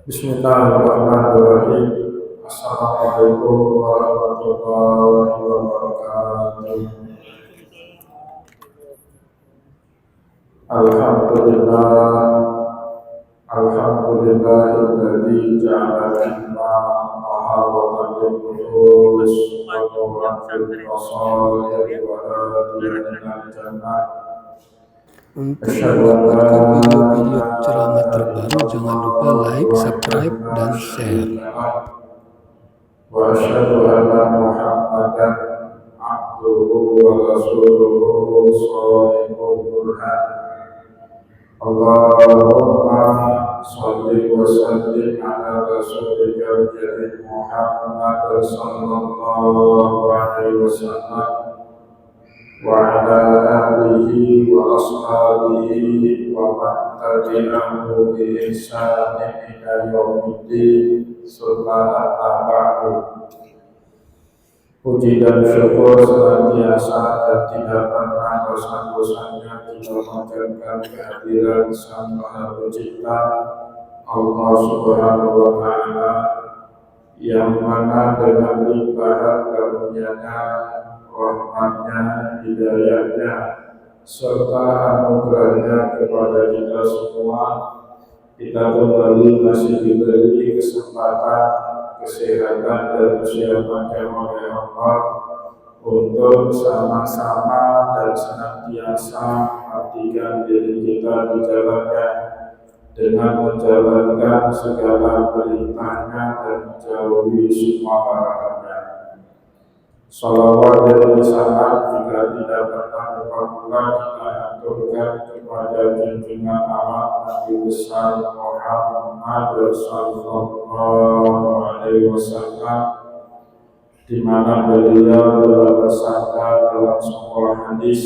Bismillahirrahmanirrahim. Assalamualaikum warahmatullahi wabarakatuh. Alhamdulillah, alhamdulillahilladzi ja'ala al-ilma taharatan lil-nufus wa nuran fil-basair wa hadiyan ilal jannah. Untuk mendapatkan video-video ceramah terbaru, jangan lupa like, subscribe, dan share. Wa asyhadu anna Muhammadan abduhu wa rasuluhu shadiqul burhan. Allahumma shalli wa sallim ala rasulika karim Muhammad sallallahu alaihi wasallam wa ala alihi wa ashabihi wa man tabi'ahu bi ihsanin ila yaumiddin. Amma ba'du. Puji dan syukur senantiasa dan tidak pernah bosan-bosannya kita mengucapkan kehadiran Sang Maha Pencipta Allah Subhanahu wa Ta'ala, yang mana dengan limpahan karunia-Nya, rahmat-Nya, hidayah-Nya, serta anugerah-Nya kepada kita semua, kita kembali masih diberi kesempatan, kesehatan, dan usia panjang oleh Allah untuk sama-sama dan senantiasa mengabdikan diri kita di jalannya dengan menjalankan segala perintahnya dan menjauhi semua larangannya. Salawat dan salam juga tidak pernah lupa pula kita aturkan kepada junjungan amat Nabi besar Muhammad sallallahu alaihi wasallam, di mana beliau telah bersabda dalam sebuah hadis,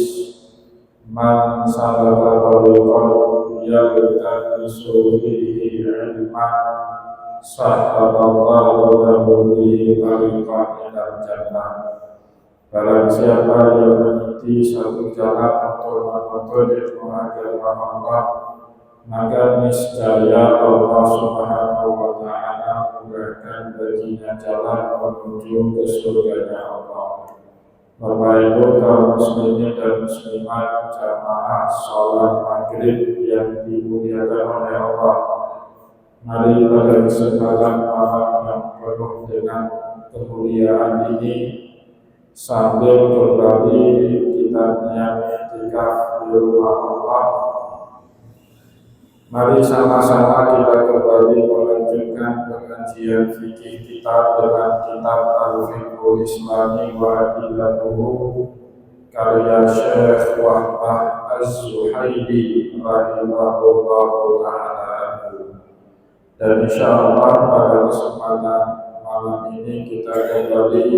"Man salaka tariqan yaltamisu fihi ilman, sahalallahu lahu bihi tariqan ilal jannah." Barang siapa yang meniti satu jalan untuk menuntut ilmu agama Allah, maka niscaya Allah Subhanahu wa Ta'ala memudahkan baginya jalan menuju ke surganya Allah. Bapak Ibu kaum muslimin dan muslimat jamaah sholat maghrib yang dimuliakan oleh Allah, mari pada kesempatan malam yang penuh dengan kemuliaan ini, sambil kembali kita niat i'tikaf di rumah Allah, mari sama-sama kita kembali melanjutkan pengajian fikih kita dengan kitab Al-Fiqhul Islami wa Adillatuhu karya Syekh Wahbah Az-Zuhaili rahimahullahu ta'ala. Dan insyaallah pada kesempatan malam ini kita kembali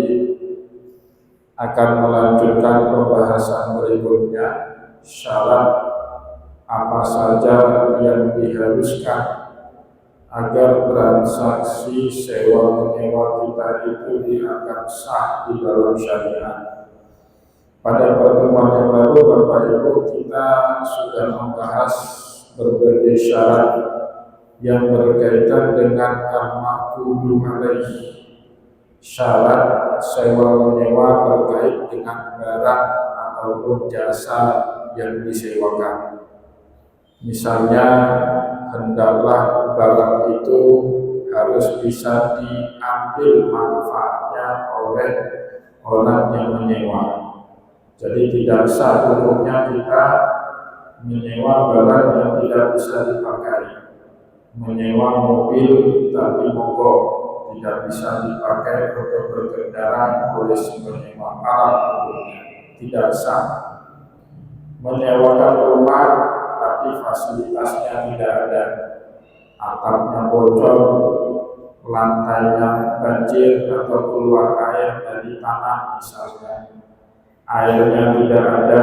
akan melanjutkan pembahasan berikutnya, syarat apa saja yang diharuskan agar transaksi sewa menyewa kita itu dianggap sah di dalam syariat. Pada pertemuan yang lalu Bapak Ibu kita sudah membahas berbagai syarat yang berkaitan dengan al-maqdumu alaih, syarat sewa menyewa terkait dengan barang ataupun jasa yang disewakan. Misalnya, hendaklah barang itu harus bisa diambil manfaatnya oleh orang yang menyewa. Jadi tidak sah hukumnya kita menyewa barang yang tidak bisa dipakai. Menyewa mobil tapi mogok, tidak bisa dipakai untuk berkendara oleh si menyewa, tidak sah. Menyewakan rumah tapi fasilitasnya tidak ada, atapnya bocor, lantainya banjir atau keluar air dari tanah misalnya, airnya tidak ada,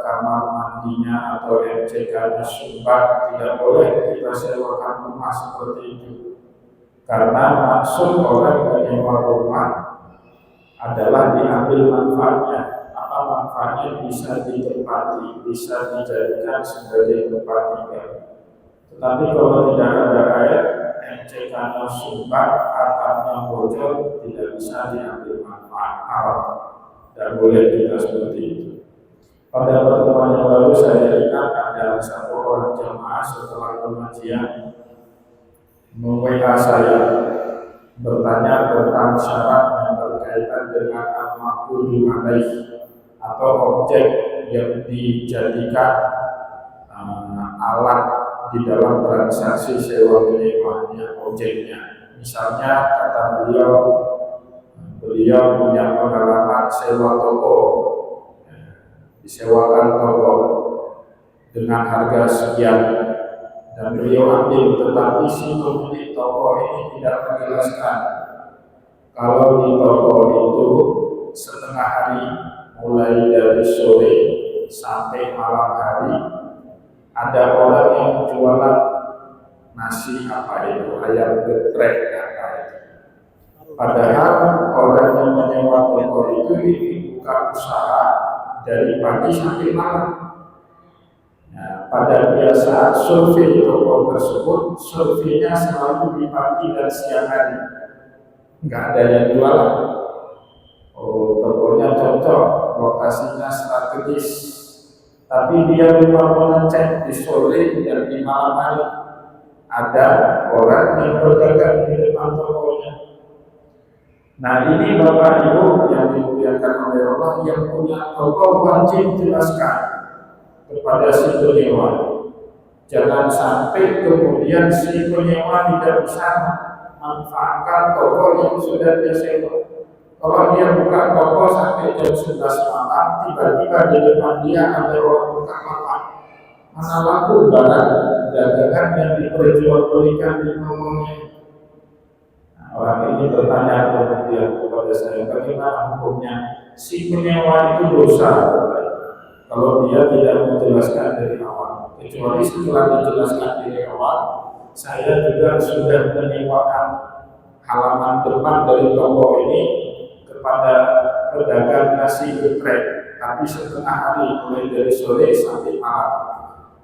kamar mandinya atau MCK-nya sumbat, tidak boleh kita sewakan rumah seperti itu. Karena maksud orang menyewa rumah adalah diambil manfaatnya. Apa manfaatnya? Bisa ditempati, bisa dijadikan sebagai tempat tinggal. Tetapi kalau tidak ada air, cekannya sumbat, atapnya bocor, tidak bisa diambil manfaat haram. Dan boleh kita seperti itu. Pada pertemuan yang lalu saya ingat ada satu orang jamaah setelah pengajian meng-WA saya bertanya tentang syarat yang berkaitan dengan al-maqulu alaih atau objek yang dijadikan alat di dalam transaksi sewa menyewa objeknya. Misalnya kata beliau punya pengalaman sewa toko, disewakan toko dengan harga sekian dan beliau ambil, tetapi si pemilik toko ini tidak menjelaskan kalau di toko itu setengah hari mulai dari sore sampai malam hari ada orang yang jualan nasi apa itu, ayam geprek apa itu. Padahal orang yang menyewa toko itu ini buka usaha dari pagi sampai malam. Nah, pada saat survei toko tersebut, surveinya selalu di pagi dan siang hari, nggak ada yang jualan. Oh, tokonya cocok, lokasinya strategis, tapi dia lupa mengecek di sore dan di malam hari ada orang yang berdagang di depan tokonya. Nah, ini Bapak Ibu yang dimuliakan oleh Allah, yang punya toko wajib jelaskan kepada si penyewa. Jangan sampai kemudian si penyewa tidak bisa memanfaatkan toko yang sudah dia sewa. Kalau dia buka toko sampai jam 11 malam, tiba-tiba di depan dia ada orang buka lapak. Mana laku barang dagangan yang diperjualbelikan di tokonya. Nah, orang ini bertanya kemudian kepada saya, bagaimana hukumnya? Si penyewa itu dosa kalau dia tidak menjelaskan dari awal. Kecuali setelah dijelaskan dari awal, saya juga sudah menyewakan halaman depan dari toko ini kepada pedagang nasi geprek, tapi setengah hari mulai dari sore sampai malam.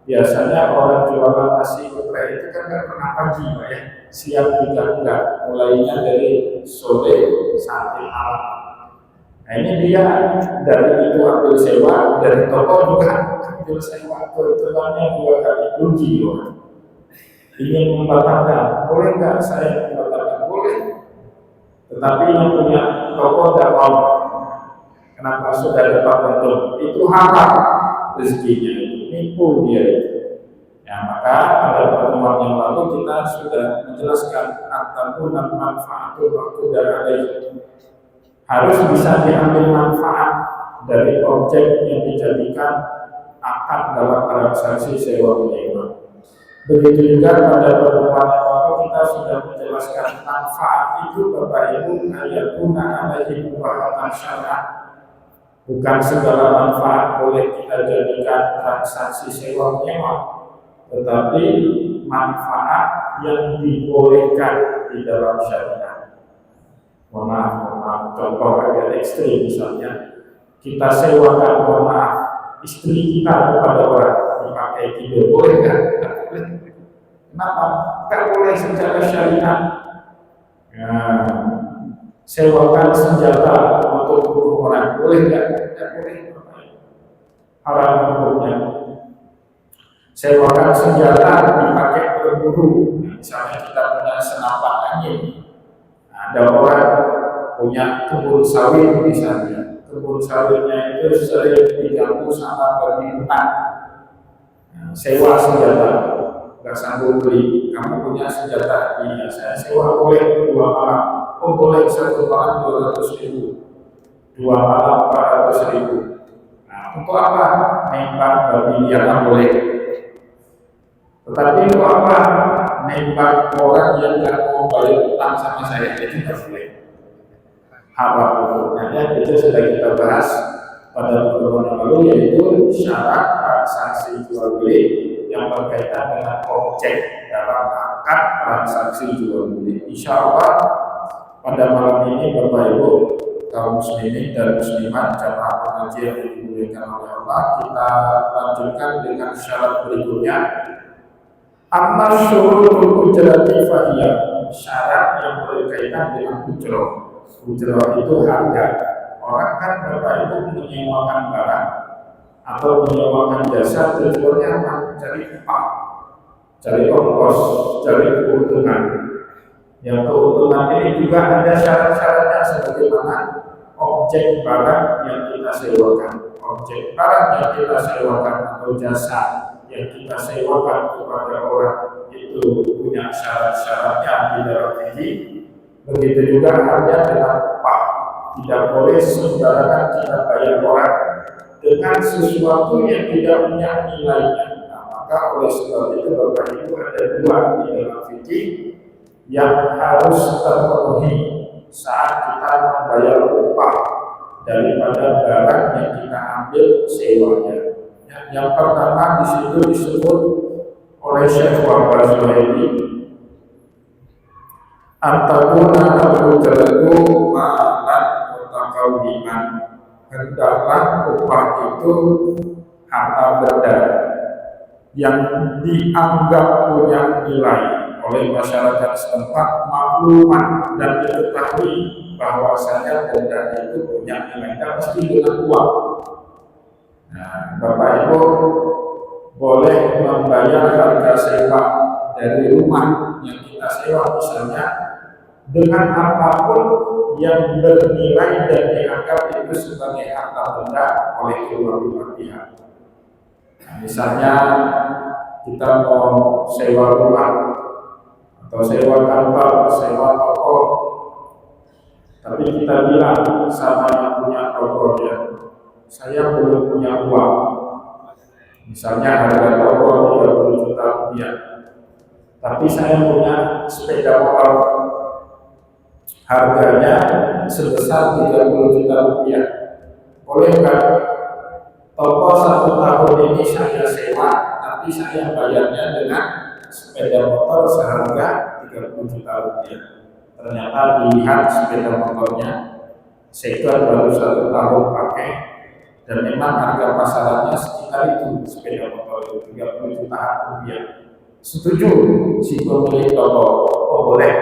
Biasanya orang jualan nasi geprek itu kan nggak pernah pagi, Pak ya, siang juga enggak, mulainya dari sore sampai malam. Nah, ini dia dari itu ambil sewa, dari toko juga ambil sewa, kebetulannya 2 kali rugi orang. Ingin membatalkan, boleh nggak saya membatalkan? Boleh. Tetapi yang punya toko tidak mau. Kenapa? Sudah dapat untung. Itu haram rezekinya, nipu dia itu. Ya, maka pada pertemuan yang lalu kita sudah menjelaskan at-takun manfaatul maqdar alaih. Harus bisa diambil manfaat dari objek yang dijadikan akad dalam transaksi sewa menyewa. Begitu juga pada pertemuan yang lalu kita sudah menjelaskan manfaat itu Bapak Ibu ayatuna alaihi mubarakatan syar'an. Bukan segala manfaat boleh kita jadikan transaksi sewa menyewa, tetapi manfaat yang dibolehkan di dalam syariat. Mohon maaf, contoh agak ekstrim, misalnya kita sewakan, mohon maaf, istri kita kepada orang dipakai tidur, boleh nggak? Kenapa? Nggak boleh secara syariat. Ya, sewakan senjata untuk bunuh orang, boleh nggak? Nggak boleh. Haram hukumnya. Sewakan senjata dipakai berburu, misalnya kita punya senapan angin. Ada orang punya kebun sawit misalnya, kebun sawitnya itu sering diganggu sama babi hutan. Sewa senjata, nggak sanggup beli, kamu punya senjata, iya saya sewa, boleh 2 malam, oh boleh 1 malam 200.000, 2 malam 400.000. Nah, untuk apa? Nembak babi liar boleh. Tetapi untuk apa? Nembak orang yang nggak mau bayar utang sama saya, itu nggak boleh. Haram hukumnya, itu sudah kita bahas pada pertemuan yang lalu, yaitu syarat transaksi jual beli yang berkaitan dengan objek dalam akad transaksi jual beli. Insya Allah pada malam ini Bapak Ibu kaum muslimin dan muslimat jamaah pengajian yang dimuliakan oleh Allah, kita lanjutkan dengan syarat berikutnya, Amma syurutul ujrati fahiyah, syarat yang berkaitan dengan ujroh. Ujroh itu harga. Orang kan Bapak Ibu menyewakan barang atau menyewakan jasa, tujuannya mencari upah, cari ongkos, cari keuntungan. Yang keuntungan ini juga ada syarat-syaratnya sebagaimana objek barang yang kita sewakan. Objek barang yang kita sewakan atau jasa yang kita sewakan kepada orang itu punya syarat-syaratnya di dalam ini. Begitu juga halnya dengan upah. Tidak boleh sembarangan kita bayar orang dengan sesuatu yang tidak punya nilainya. Nah, maka oleh sebab itu Bapak Ibu ada dua di dalam fikih yang harus terpenuhi saat kita membayar upah daripada barang yang kita ambil sewanya. Yang pertama di situ disebut oleh Syekh Wahbah Zuhaili, antakuna al-ujratu ma'alan mutakawwiman, hendaklah upah itu harta benda yang dianggap punya nilai oleh masyarakat setempat, makluman dan diketahui bahwasanya benda itu punya nilai, dan mesti dengan uang. Nah, Bapak Ibu boleh membayar harga sewa dari rumah yang kita sewa misalnya dengan apapun yang bernilai dan dianggap itu sebagai harta benda oleh kedua pihak. Nah, misalnya kita mau sewa rumah atau sewa kantor, sewa toko, tapi kita bilang sama yang punya tokonya, saya belum punya uang. Misalnya harga toko 30 juta rupiah, tapi saya punya sepeda motor harganya sebesar 30 juta rupiah. Boleh nggak toko 1 tahun ini saya sewa, tapi saya bayarnya dengan sepeda motor seharga 30 juta rupiah. Ternyata dilihat sepeda motornya second baru 1 tahun pakai, dan memang harga pasarannya sekitar itu, sepeda motor itu 30 juta rupiah. Setuju si pemilik toko, oh boleh,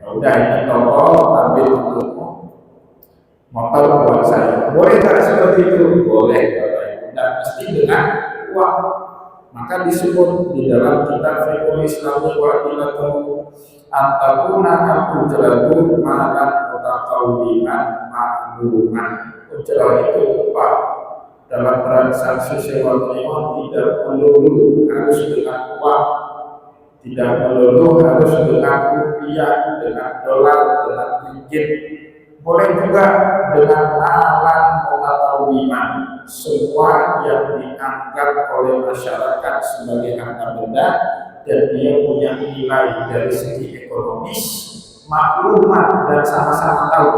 ya udah ini toko ambil untukmu, motor buat saya. Boleh nggak seperti itu? Boleh, dan mesti dengan uang. Maka disebut di dalam kitab Fiqhul Islam wa'ilatu antakuna al-ujratu ma'alan mutakawwiman ma'luman. Ujrah itu upah dalam transaksi sewa menyewa tidak melulu harus dengan uang, tidak melulu harus dengan rupiah, dengan dolar, dengan ringgit. Boleh juga dengan malan mutakawwiman, semua yang dianggap oleh masyarakat sebagai harta benda dan dia punya nilai dari segi ekonomis, maklumat dan sama-sama tahu.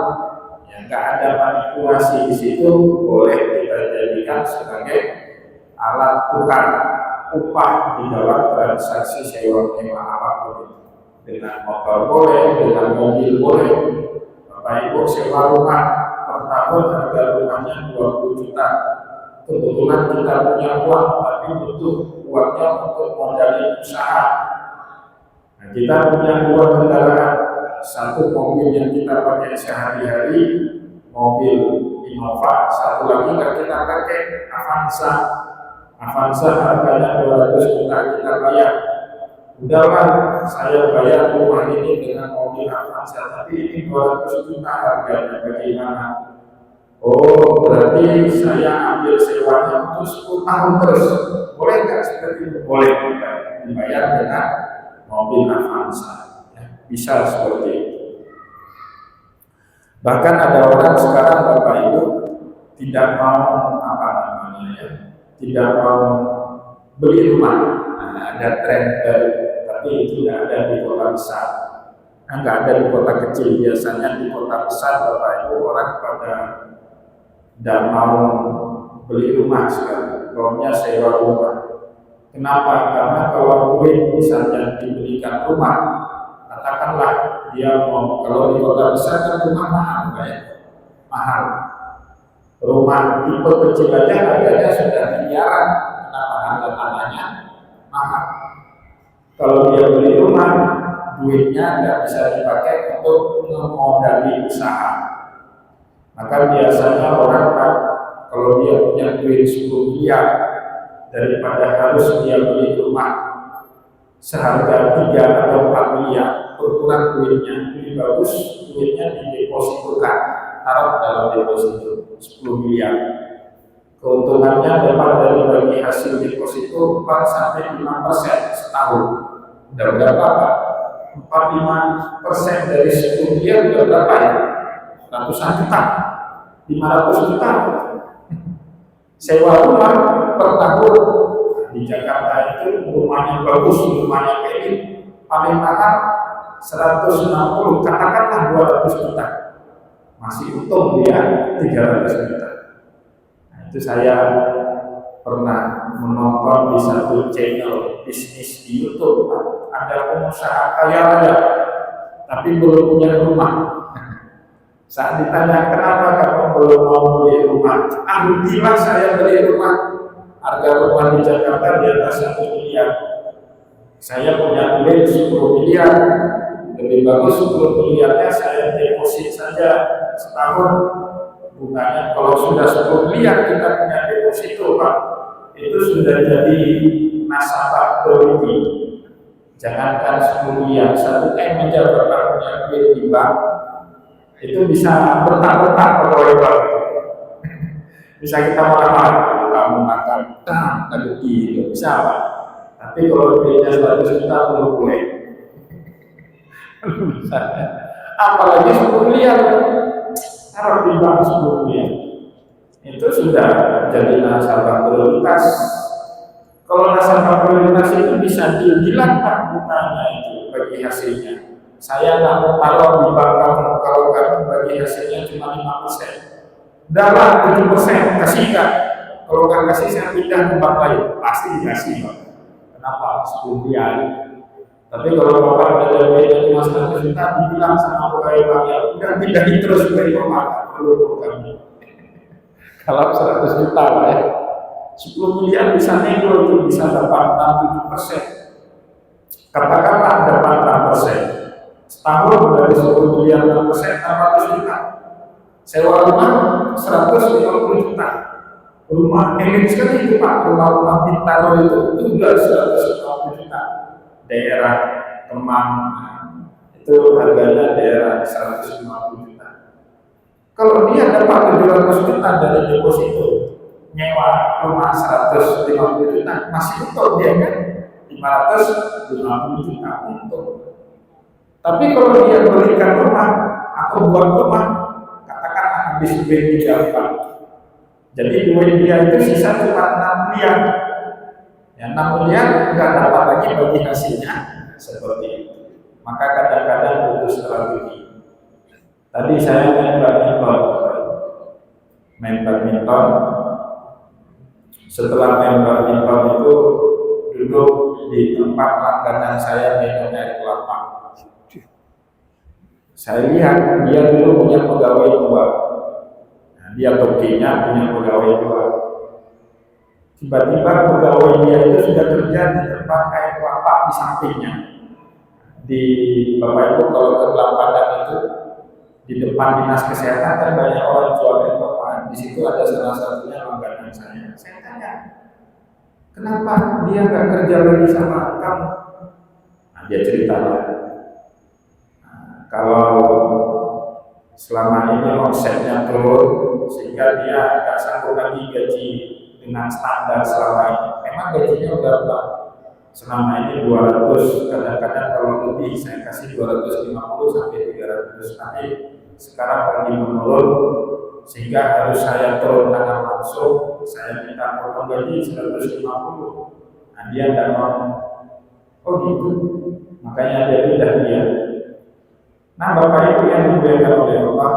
Nggak ada manipulasi di situ, boleh kita jadikan sebagai alat tukar upah di dalam transaksi sewa menyewa apapun itu. Dengan motor boleh, dengan mobil boleh. Bapak Ibu sewa rumah per tahun harga rumahnya 20 juta. Kebetulan kita punya uang, tapi butuh uangnya untuk modalin usaha. Nah, kita punya 2 kendaraan, satu mobil yang kita pakai sehari-hari, mobil Innova, satu lagi nggak kita pakai, Avanza. Avanza harganya 200 juta kita bayar. Udahlah, saya bayar rumah ini dengan mobil Avanza, tapi ini 200 juta harganya, bagaimana? Oh, berarti saya ambil sewanya untuk 10 tahun terus. Boleh nggak seperti itu? Boleh, dibayar dengan mobil Avanza. Ya, bisa seperti itu. Bahkan ada orang sekarang Bapak Ibu tidak mau tidak mau beli rumah. Nah, ada tren baru, tapi itu tidak ada di kota besar. Nggak ada di kota kecil. Biasanya di kota besar Bapak Ibu orang pada tidak mau beli rumah sekarang, maunya sewa rumah. Kenapa? Karena kalau duit misalnya dibelikan rumah, katakanlah dia mau, kalau di kota besar kan rumah mahal, mahal. Rumah tipe kecil aja harganya sudah miliaran. Kenapa? Harga tanahnya mahal. Kalau dia beli rumah, duitnya nggak bisa dipakai untuk memodali usaha. Maka biasanya orang kan, kalau dia punya duit 10 miliar, daripada harus dia beli rumah seharga 3 atau 4 miliar, berkurang duitnya, lebih bagus duitnya didepositokan, taruh dalam deposito 10 miliar. Keuntungannya dapat dari bagi hasil deposito 4-5% setahun. Udah berapa Pak? 4-5% dari 10 miliar udah berapa ya? Ratusan juta, 500 juta. Sewa rumah per tahun di Jakarta itu rumahnya bagus, rumahnya elit, paling mahal 160, katakanlah 200 juta. Masih untung dia 300 juta. Nah, itu saya pernah menonton di satu channel bisnis di YouTube, ada pengusaha kaya raya tapi belum punya rumah. Saat ditanya kenapa kamu belum mau beli rumah, alhamdulillah saya beli rumah. Harga rumah di Jakarta di atas 1 miliar. Saya punya duit 10 miliar. Lebih bagus 10 miliarnya saya deposit saja setahun. Bunganya kalau sudah 10 miliar kita punya deposito Pak, itu sudah jadi nasabah priority. Jangankan 10 miliar, 1 M aja Bapak punya duit di bank, itu bisa bertak-bertak pegawai bank. Bisa kita marah-marah, kamu makan, ada gitu, bisa Pak. Tapi kalau duitnya 100 juta belum boleh. Apalagi 10 miliar, taruh di bank 10 miliar. Itu sudah jadi nasabah prioritas. Kalau nasabah prioritas itu bisa dibilang Pak bunganya itu bagi hasilnya. Saya nggak mau taruh di bank kamu kalau kamu bagi hasilnya cuma 5%. Dalam 7% kasih kan? Kalau nggak kasih saya pindah ke bank lain, pasti dikasih Pak. Kenapa? 10 miliar. Tapi kalau Bapak ada duitnya cuma 100 juta, dibilang sama pegawai bank ya udah pindahin terus dari Bapak, perlu kami. Kalau 100 juta Pak ya, 10 miliar bisa nego itu bisa dapat 6-7%. Katakanlah dapat 6%. Setahun dari 10 miliar 6%, 600 juta. Sewa rumah 150 juta. Rumah elit sekali itu Pak, rumah Bintaro itu udah 150 juta. Daerah Kemang itu harganya daerah 150 juta. Kalau dia dapat 700 juta dari deposito, nyewa rumah 150 juta, masih untung dia kan? 550 juta untung. Tapi kalau dia belikan rumah atau buat rumah, katakan habis duit di Jakarta, jadi duit dia itu sisa cuma 6 miliar. Ya 6 miliar nggak dapat lagi bagi hasilnya seperti itu. Maka kadang-kadang butuh strategi. Tadi saya main badminton. Setelah main badminton itu duduk di tempat langganan saya minum air kelapa. Saya lihat dia dulu punya pegawai tua. Nah, dia tokinya punya pegawai tua. Tiba-tiba pegawai dia itu sudah kerja di tempat air kelapa di sampingnya. Di Bapak Ibu kalau ke Padang itu di depan dinas kesehatan kan banyak orang jual air kelapa. Di situ ada salah satunya langganan saya. Saya tanya, kenapa dia nggak kerja lagi sama kamu? Nah, dia ceritanya. Kalau selama ini omsetnya turun sehingga dia nggak sanggup lagi gaji dengan standar selama ini. Memang gajinya berapa? Selama ini 200, kadang-kadang kalau lebih saya kasih 250 sampai 300. Tapi sekarang lagi menurun sehingga harus saya turun tangan langsung. Saya minta potong gaji 150. Nah dia tidak mau. Oh gitu. Makanya dia pindah dia. Nah Bapak Ibu yang dimuliakan oleh Allah,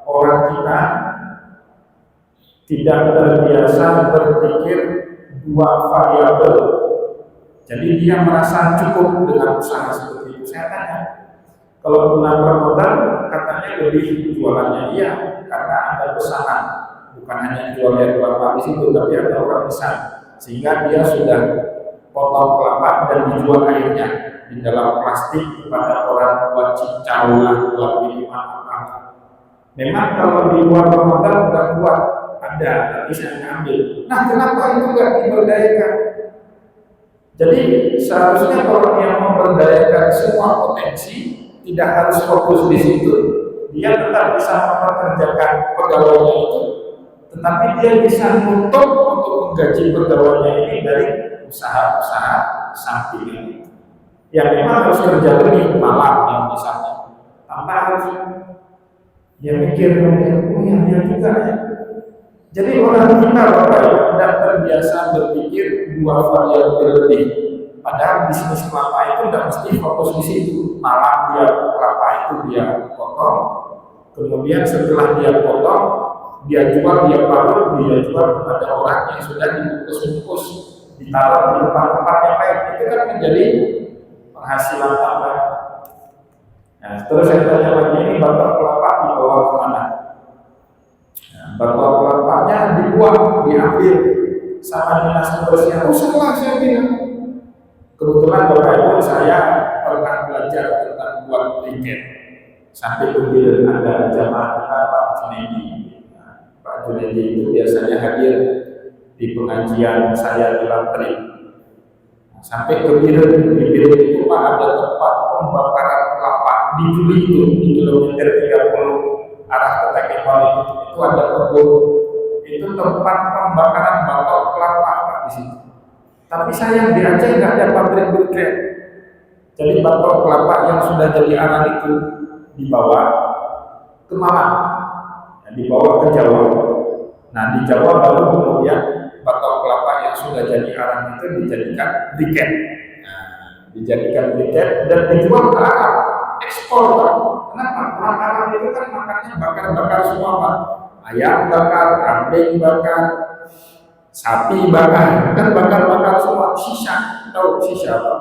orang kita tidak terbiasa berpikir dua variabel. Jadi dia merasa cukup dengan usaha seperti itu. Saya tanya, kalau bulan Ramadan katanya lebih jualannya, iya, karena ada pesanan, bukan hanya jual air kelapa di situ, tapi ada orang pesan, sehingga dia sudah potong kelapa dan dijual airnya. di dalam plastik kepada orang buat cincau lah, buat minuman apa. Memang kalau di luar Ramadan nggak buat, ada, tapi saya ngambil. Nah, kenapa itu nggak diberdayakan? Jadi seharusnya kalau dia memberdayakan semua potensi, tidak harus fokus di situ. Dia tetap bisa mempekerjakan pegawainya itu, tetapi dia bisa nutup untuk menggaji pegawainya ini dari usaha-usaha sampingan yang memang harus kerja lebih malam yang misalnya, tanpa harus dia mikir, oh ya juga ya. Jadi orang kita Bapak ya, tidak terbiasa berpikir dua variabel lebih. Padahal bisnis kelapa itu tidak mesti fokus di situ. Malam dia kelapa itu dia potong, kemudian setelah dia potong, dia jual, dia parut, dia jual kepada orang yang sudah dibungkus-bungkus, ditaruh di tempat-tempat yang lain. Itu kan menjadi penghasilan tambahan. Nah, terus saya tanya lagi, ini batok kelapa dibawa kemana? Nah, batok kelapanya dibuang, diambil sama dinas kebersihan. Oh salah, saya bilang. Kebetulan Bapak Ibu saya pernah belajar tentang buat briket. Sampai kemudian ada jamaah kita Pak Junedi. Nah, Pak Junedi itu biasanya hadir di pengajian saya di Lantri. Sampai ke Biren, di Biren itu Pak ada tempat pembakaran kelapa di Juli itu, di kilometer 30 arah ke Tekemol itu ada kebun. Itu tempat pembakaran batok kelapa Pak di situ. Tapi sayang di Aceh nggak ada pabrik briket. Jadi batok kelapa yang sudah jadi arang itu dibawa ke Malang, dibawa ke Jawa. Nah di Jawa baru kemudian batok kelapa yang sudah jadi arang itu dijadikan briket. Nah, dijadikan briket dan dijual ke Arab, ekspor Pak. Kenapa? Orang Arab itu kan makannya bakar-bakar semua Pak. Ayam bakar, kambing bakar, sapi bakar, kan bakar-bakar semua. Sisa, tahu sisa Pak?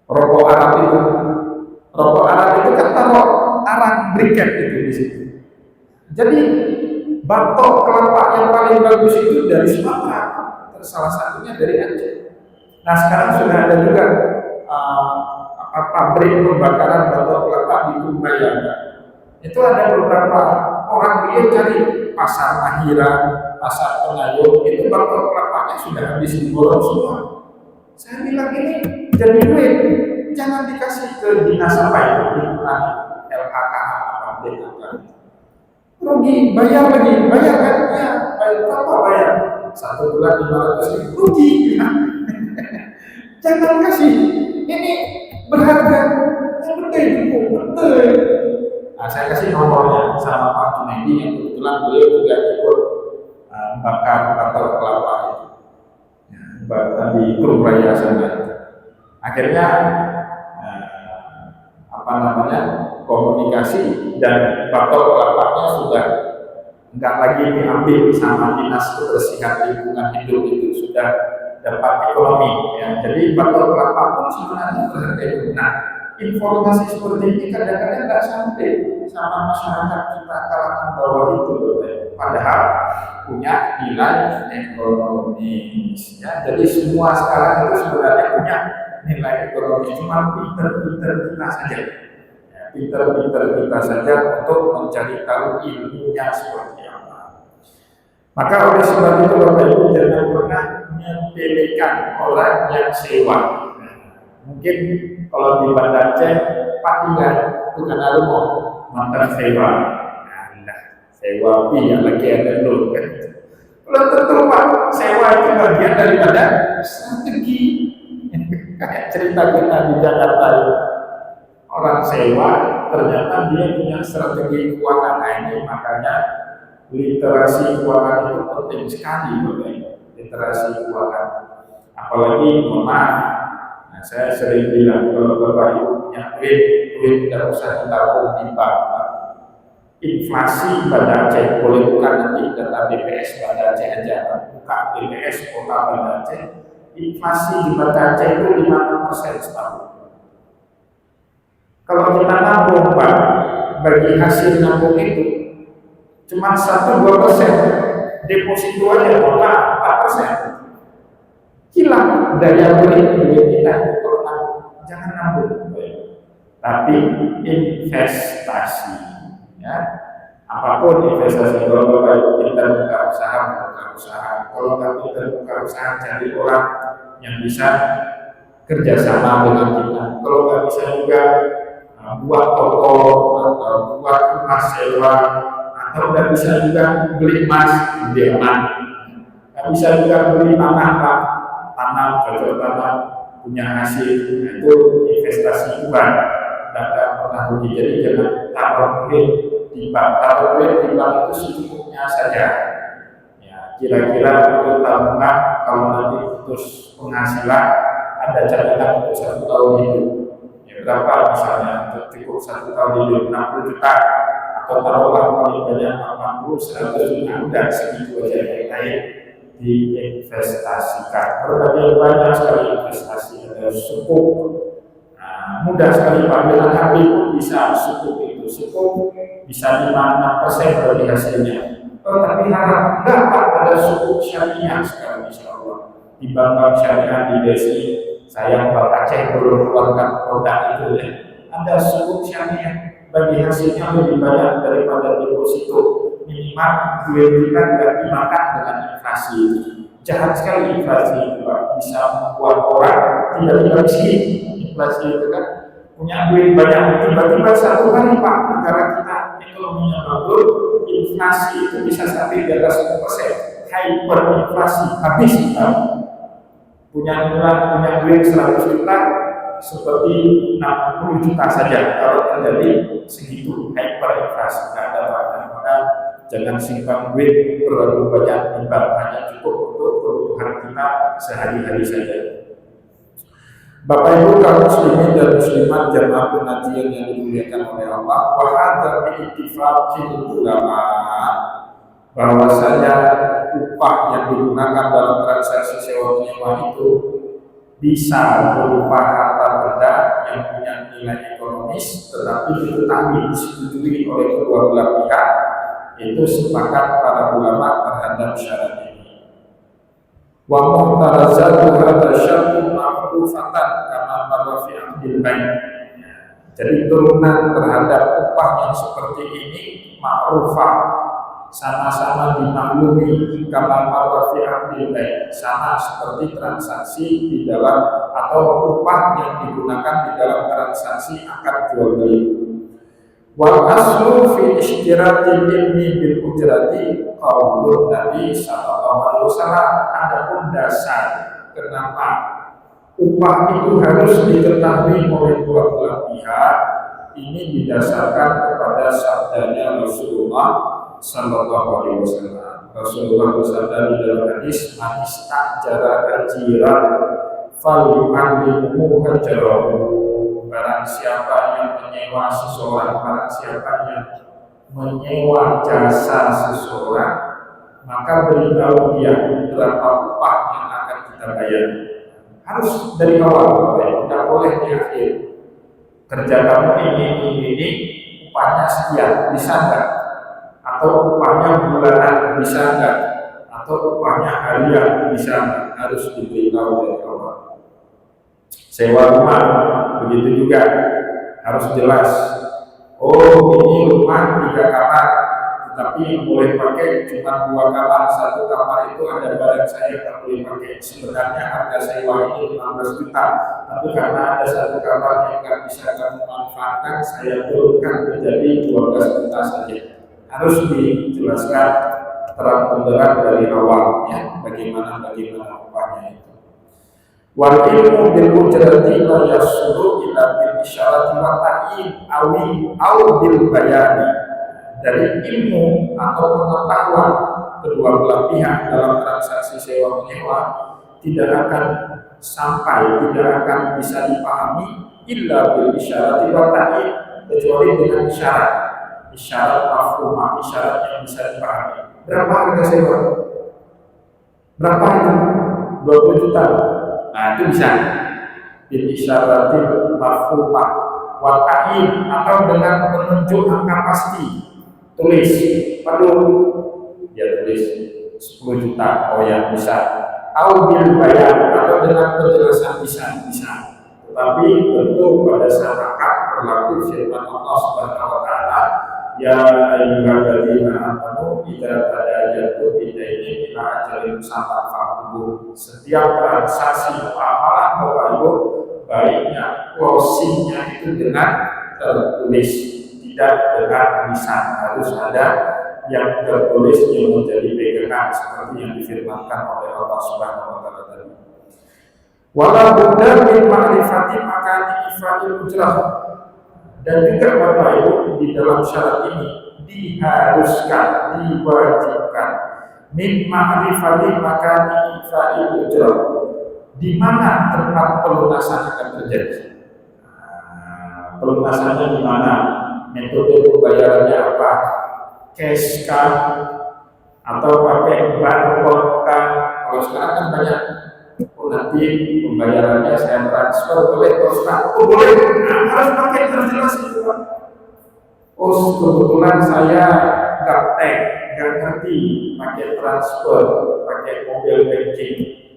Rokok Arab itu. Rokok Arab itu kan taruh arang briket itu di situ. Jadi batok kelapa yang paling bagus itu dari Sumatera, salah satunya dari Aceh. Nah sekarang sudah ada juga pabrik pembakaran batok kelapa di Kumbaya. Itu ada beberapa orang dia cari pasar Mahira, pasar Penayung, itu batok kelapanya sudah habis diborong semua. Saya bilang ini jadi duit, jangan dikasih ke dinas apa itu, lingkungan LHKH apa DKK. Rugi, bayar lagi, bayar kan? Ya, bayar berapa bayar? 1 bulan 500.000 rugi. Jangan kasih, ini berharga, yang gede itu, betul. Nah, saya kasih nomornya sama Pak Junedi yang kebetulan beliau juga ikut bakar batok kelapa itu, bakar di Krum Raya sana. Akhirnya komunikasi dan batok kelapanya sudah enggak lagi diambil sama dinas kebersihan lingkungan hidup, itu sudah dapat ekonomi ya. Jadi batok kelapa pun sebenarnya berharga itu. Nah, informasi seperti ini kadang-kadang nggak sampai sama masyarakat kita kalangan bawah itu, padahal punya nilai ekonomis ya. Jadi semua sekarang itu sebenarnya punya nilai ekonomi, cuma pinter-pinter kita saja. Pinter-pinter kita saja untuk mencari tahu ilmunya seperti apa. Maka oleh sebab itu Bapak Ibu jangan pernah menyepelekan orang yang sewa. Mungkin kalau di Banda Aceh Pak tinggal bukan rumah mantan sewa. Nah, sewa yang lagi ada dulu kan. Belum tentu Pak sewa itu bagian daripada strategi. Kayak cerita kita di Jakarta itu. Orang sewa ternyata dia punya strategi keuangan. Nah, ini makanya literasi keuangan itu penting sekali, literasi keuangan. Apalagi maaf, nah, saya sering bilang kalau Bapak Ibu punya duit tidak usah ditabung di bank. Inflasi pada Aceh, boleh bukan nanti data BPS pada Aceh aja, buka BPS kota Banda Aceh. Inflasi di Banda Aceh itu 5% setahun. Kalau kita nabung Pak, bagi hasil nabung itu cuma 1-2%, deposito aja maka 4%. Hilang daya beli duit kita kalau nabung. jangan nabung, tapi investasi. Ya, apapun investasi. Kalau Bapak pintar buka usaha, buka usaha. Kalau nggak pintar buka usaha, cari orang yang bisa kerjasama dengan kita. Kalau nggak bisa juga buat toko atau buat rumah sewa, atau nggak bisa juga beli emas di emas. Nggak bisa juga beli tanah, Pak. Tanam, cocok tanam, punya hasil. Nah, itu investasi uang. Tidak pernah rugi. Jadi jangan taruh duit di bank. Taruh duit di bank itu secukupnya saja. Ya, kira-kira untuk tabungan kalau nanti putus penghasilan ada jaminan untuk 1 tahun hidup. Ya, berapa misalnya untuk cukup 1 tahun hidup 60 juta atau taruhlah paling banyak 80, 100 juta, udah segitu aja yang lain diinvestasikan. Berbagai banyak sekali investasi, ada sukuk. Mudah sekali Pak, dengan HP pun bisa sukuk itu. Sukuk bisa 5-6% dari hasilnya. Tapi harap enggak Pak, ada sukuk syariah sekarang insya Allah. Di bank-bank syariah di Desi, saya Pak Aceh belum keluarkan produk itu ya. Ada sukuk syariah, bagi hasilnya lebih banyak daripada deposito. Minimal duit kita tidak dimakan dengan inflasi. Jahat sekali inflasi itu Pak, bisa membuat orang tidak miskin. Inflasi itu kan punya duit banyak, tiba-tiba satu hari Pak negara kita ekonominya bagus, inflasi itu bisa sampai di atas 10%, hyperinflasi, habis kita punya duit 100 juta seperti 60 juta saja kalau terjadi segitu hyperinflasi. Tidak ada maka jangan simpan duit terlalu banyak di bank, hanya cukup untuk kebutuhan kita sehari-hari saja. Bapak Ibu kaum muslimin dan muslimat jamaah pengajian yang dimuliakan oleh Allah, wa hadza bi ittifaqil ulama, bahwasanya upah yang digunakan dalam transaksi sewa menyewa itu bisa berupa harta benda yang punya nilai ekonomis, tetapi diketahui disetujui oleh kedua belah pihak, itu sepakat para ulama terhadap syarat ini. Wa muhtarazatu hadza syartun ma'rufatan kama marra fi aqdil bain. Jadi turunan terhadap upah yang seperti ini ma'rufah, sama-sama dimaklumi kama marra fi aqdil bain, sama seperti transaksi di dalam atau upah yang digunakan di dalam transaksi akad jual beli. Wal aslu fi ishtiratil ilmi bil ujrati qaulun Nabi sallallahu alaihi wasallam. Adapun dasar kenapa upah itu harus diketahui oleh dua belah pihak ini didasarkan kepada sabdanya Rasulullah sallallahu alaihi wasallam. Rasulullah bersabda di dalam hadis, "Man istajara ajiran falyu'allimhu ajrahu." Barang siapa yang menyewa seseorang, barang siapa yang menyewa jasa seseorang, maka beritahu dia berapa upah yang akan kita bayar. Harus dari awal, tidak boleh di akhir. Kerja kamu ini, upahnya sekian, bisa enggak? Atau upahnya bulanan, bisa enggak? Atau upahnya harian, bisa enggak? Harus diberitahu dari awal. Sewa rumah, begitu juga harus jelas. Oh, ini rumah 3 kamar, tetapi yang boleh pakai cuma 2 kamar. 1 kamar itu ada barang saya tak boleh pakai. Sebenarnya harga sewa ini 15 juta, tapi karena ada 1 kamar yang nggak bisa kamu manfaatkan, saya turunkan menjadi 12 juta saja. Harus dijelaskan terang benderang dari awalnya bagaimana upahnya itu. Wal ilmu bil ujrati la yasulu ila bil isyarati wa ta'yin aw bil bayani. Dari ilmu atau pengetahuan kedua belah pihak dalam transaksi sewa menyewa tidak akan sampai, tidak akan bisa dipahami illa bil isyarati wa ta'yin, kecuali dengan isyarat mafhumah, isyarat yang bisa dipahami. Berapa harga sewa? Berapa itu? 20 juta. Nah, itu bisa bil isyarati mafhumah wa ta'yin, atau dengan menunjuk angka pasti. Tulis, ya tulis 10 juta, oh ya bisa. Au bil bayan, atau dengan penjelasan bisa. Tapi tentu pada syarat berlaku firman Allah Subhanahu wa taala, ya ayyuhalladzina amanu idza tadayantum bidainin ila ajalin musamman faqulu. Setiap transaksi muamalah Bapak Ibu baiknya closingnya itu dengan tertulis, tidak dengan tulisan, harus ada yang tertulis yang menjadi pegangan seperti yang difirmankan oleh Allah Subhanahu wa taala tadi. Wala budda min ma'rifati makani ifadil ujrah. Dan juga Bapak Ibu di dalam syarat ini diharuskan, diwajibkan min ma'rifati makani ifadil ujrah, di mana tempat pelunasan akan terjadi. Pelunasannya di mana? Metode pembayarannya apa? Cash kah? Atau pakai barcode kah? Kalau sekarang kan banyak. Nanti pembayarannya saya transfer boleh, oh boleh, harus pakai terjelas itu Pak. Oh kebetulan saya gaptek, nggak ngerti pakai transfer, pakai mobile banking.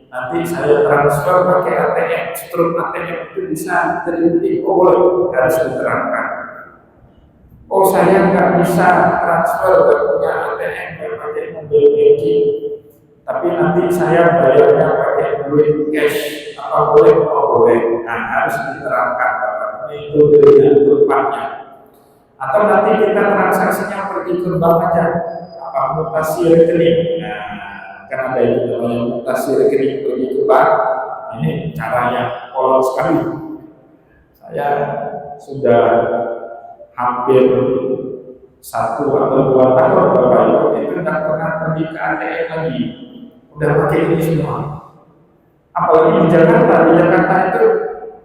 Nanti saya transfer pakai ATM, struk ATM itu bisa terjadi. Oh boleh, harus diterangkan. Oh saya nggak bisa transfer, nggak punya ATM, nggak pakai mobile banking. Tapi nanti saya bayarnya pakai duit cash, apa boleh? Oh boleh. Nah harus diterangkan itu dengan tempatnya. Atau nanti kita transaksinya pergi ke bank aja, apa mutasi rekening. Nah kan ada itu namanya mutasi rekening pergi ke bank. Ini caranya kolot sekali. Saya sudah hampir 1 atau 2 tahun Bapak Ibu itu tidak pernah pergi ke ATM lagi. Udah pakai ini semua. Apalagi di Jakarta itu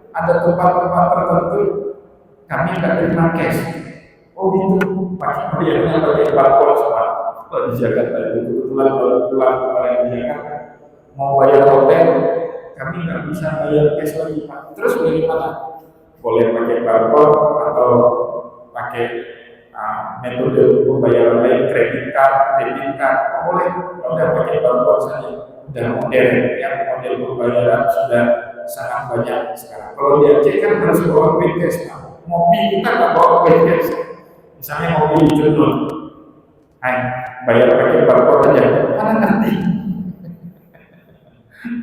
ada tempat-tempat tertentu kami nggak terima cash. Oh gitu, bayarnya pakai barcode semua. Kalau di Jakarta itu kebetulan baru pulang kemarin di Jakarta mau bayar hotel, kami nggak bisa bayar cash lagi Pak. Terus bagaimana? Boleh pakai barcode atau pakai metode pembayaran lain, kredit card, debit card, boleh. Udah pakai barcode saja. Dan modern, yang model pembayaran sudah sangat banyak sekarang. Kalau di Aceh kan harus bawa duit cash, mobil kita nggak bawa duit cash. Misalnya mobil di Jendol, bayar pakai barcode aja, mana nanti?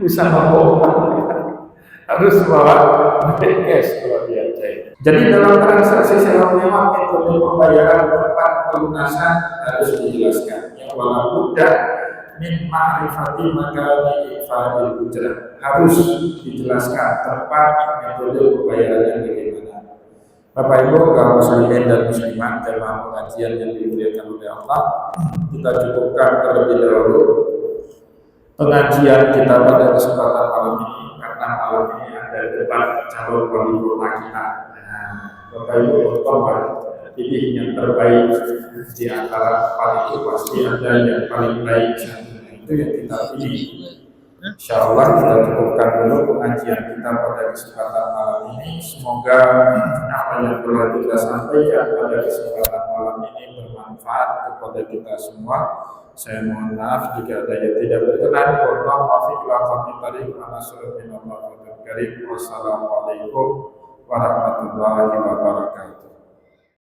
Bisa bawa harus bawa duit cash kalau di Aceh. Jadi dalam transaksi sewa menyewa metode pembayaran tempat pelunasan harus dijelaskan. Yang walaupun min ma'rifati makani ifadil ujrah, harus dijelaskan tempat metode pembayarannya bagaimana. Bapak Ibu kaum muslimin dan muslimat jemaah pengajian yang dimuliakan oleh Allah, kita cukupkan terlebih dahulu pengajian kita pada kesempatan malam ini, karena malam ini ada debat calon wali kota kita. Bapak Ibu nonton, pilih yang terbaik di antara paling itu, pasti ada yang paling baik, itu yang kita pilih. Insyaallah kita cukupkan dulu pengajian kita pada kesempatan malam ini. Semoga apa yang telah kita sampaikan pada kesempatan malam ini bermanfaat kepada kita semua. Saya mohon maaf jika ada yang tidak berkenan. Wassalamualaikum warahmatullahi wabarakatuh.